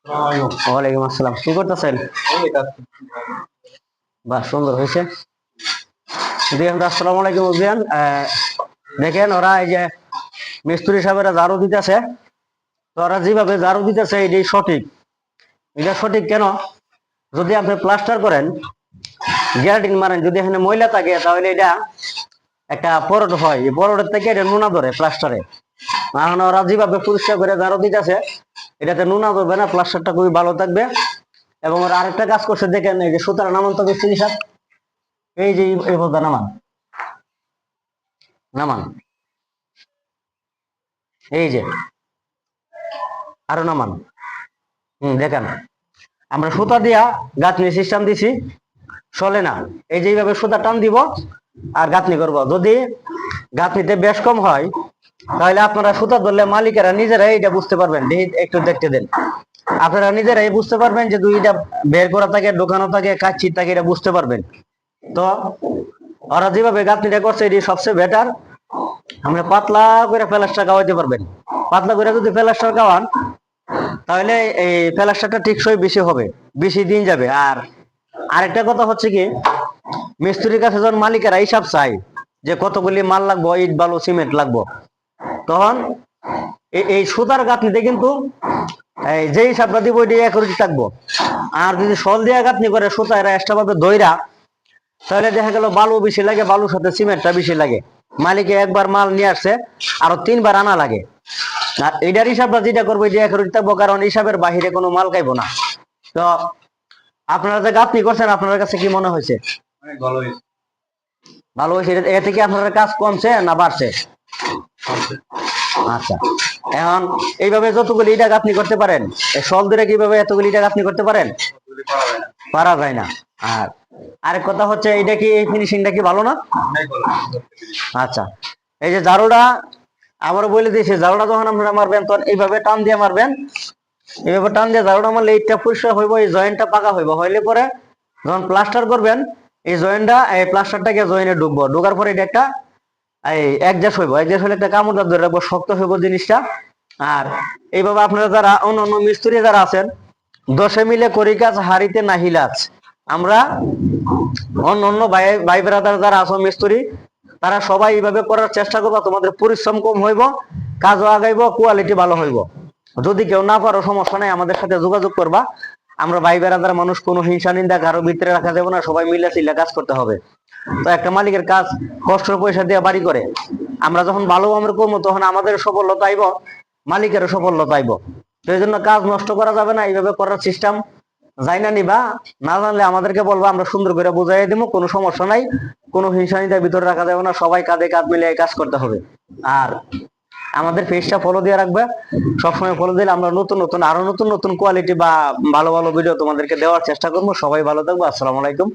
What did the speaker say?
ওয়ালাইকুম আসসালাম। কি করতেছেন? বাহ, সুন্দর হয়েছে। আসসালামু আলাইকুম উজিয়ান। দেখেন, ওরা এই যে মিস্ত্রি সাহেবেরা ঝাড়ু দিতেছে, তো ওরা যেভাবে ঝাড়ু দিতেছে এটাই সঠিক। এটা সঠিক কেন? যদি আপনি প্লাস্টার করেন, গ্যারান্টি মারেন, যদি এখানে ময়লা থাকে তাহলে এটা একটা পরট হয়, এই পরটের থেকে এটা নুনা ধরে প্লাস্টারে। এখন ওরা যেভাবে পরিষ্কার করে ঝাড়ু দিতেছে, এটাতে নুনা ধরবে না, প্লাস্টারটা খুবই ভালো থাকবে। এবং ওরা আরেকটা কাজ করছে, দেখেন এই যে সুতার নামান তো মিস্ত্রি সাহেব, এই যে এই পর্দা নামান নামান, এই যে আরো নামান। দেখেন, আমরা সুতা দিয়া গাঁথনি সিস্টেম দিছি, চলে না। এই যে এইভাবে সুতা টান দিব আর গাঁথনি করব। যদি গাঁথনিতে বেশ কম হয় তাহলে আপনারা সুতা ধরলে মালিকেরা নিজেরাই এটা বুঝতে পারবেন। একটু দেখতে দেন, আপনারা নিজেরাই বুঝতে পারবেন যে দুইটা বের করা থাকে, ঢোকানো থাকে, কাচ্ছি থাকে, এটা বুঝতে পারবেন। তো ওরা যেভাবে গাঁথনিটা করছে এটি সবচেয়ে বেটার। আমরা পাতলা করে প্লাস্টার গাওয়াইতে পারবেন। পাতলা করে যদি প্লাস্টার গাওয়ান তাহলে এই প্লাস্টারটা টেকসই বেশি হবে, বেশি দিন যাবে। আর আরেকটা কথা হচ্ছে কি, মিস্ত্রির কাছে যখন মালিকেরা হিসাব চাই যে কতগুলি মাল লাগবো, ইট বালু সিমেন্ট লাগবো, তখন এই সুতার গাঁথনিতে কিন্তু যে হিসাবটা দিব ওইটি একরুচি থাকবো। আর যদি সল দিয়া গাঁথনি করে সুতা এরা এক্সট্রা ভাবে দইরা, তাহলে দেখা গেল বালু বেশি লাগে, বালুর সাথে সিমেন্টটা বেশি লাগে। মালিকে একবার মাল নিয়ে আসছে, আরো 3বার আনা লাগে। আর এইটার হিসাবটা যেটা করবো এটা একরুচি থাকবো, কারণ হিসাবের বাহিরে কোনো মাল খাইবো না। তো আপনারা যে গাঁথনি করছেন, আপনার কাছে কি মনে হয়েছে? ভালো হয়েছে। এ থেকে আপনার কাজ কমছে না বাড়ছে? আচ্ছা, এখন এইভাবে যতগুলি ইটা গাঁথনি করতে পারেন, সল ধরে কিভাবে এতগুলি ইটা গাঁথনি করতে পারেন? পারা যায় না। আর আরেক কথা হচ্ছে, এটা কি এই ফিনিশিংটা কি ভালো না? আচ্ছা, এই যে ঝাড়ুটা আবারও বলে দিয়েছি, ঝাড়ুটা যখন আপনারা মারবেন তখন এইভাবে টান দিয়ে মারবেন। এইভাবে টান দিয়ে ঝাড়ুটা মারলে এইটা পরিষ্কার হইব, এই জয়েন্টটা পাকা হইব। হইলে পরে যখন প্লাস্টার করবেন, এই জয়েন্টটা এই প্লাস্টারটাকে জয়েন্টে ঢুকবো, ঢোকার পরে এটা একটা এই একজাস্ট হইব। একজাস্ট হলে একটা কামড় ধরে রাখবো, শক্ত হইব জিনিসটা। আর এইভাবে আপনারা যারা অন্য অন্য মিস্ত্রি যারা আছেন, 10 মিলে করি কাজ হারিতে নাহিলাজ। আমরা অন্য অন্য ভাই ব্রাদার যারা আছো মিস্ত্রি, তারা সবাই এইভাবে করার চেষ্টা করবা। তোমাদের পরিশ্রম কম হইব, কাজও আগাইব, কোয়ালিটি ভালো হইব। যদি কেউ না পারো সমস্যা নাই, আমাদের সাথে যোগাযোগ করবা। আমরা ভাই বেড়াদার মানুষ, কোনো হিংসা নিন্দা কারো ভিতরে রাখা যাবে না, সবাই মিলে চিল্লা কাজ করতে হবে। তো একটা মালিকের কাজ কষ্টের পয়সা দিয়ে বাড়ি করে, আমরা যখন ভালো আমরা করবো তখন আমাদের সফলতা আইব, মালিকেরও সফলতা আইব। তো এই জন্য কাজ নষ্ট করা যাবে না, এইভাবে করার সিস্টেম যাই না নিবা, না জানলে আমাদেরকে বলবো, আমরা সুন্দর করে বুঝাই দিব, কোনো সমস্যা নাই। কোনো হিংসা নিন্দার ভিতরে রাখা যাবে না, সবাই কাঁধে কাঁধ মিলে কাজ করতে হবে। আর আমাদের পেজটা ফলো দিয়ে রাখবে, সবসময় ফলো দিলে আমরা নতুন নতুন আরো নতুন নতুন কোয়ালিটি বা ভালো ভালো ভিডিও তোমাদেরকে দেওয়ার চেষ্টা করবো। সবাই ভালো থাকবো। আসসালামু আলাইকুম।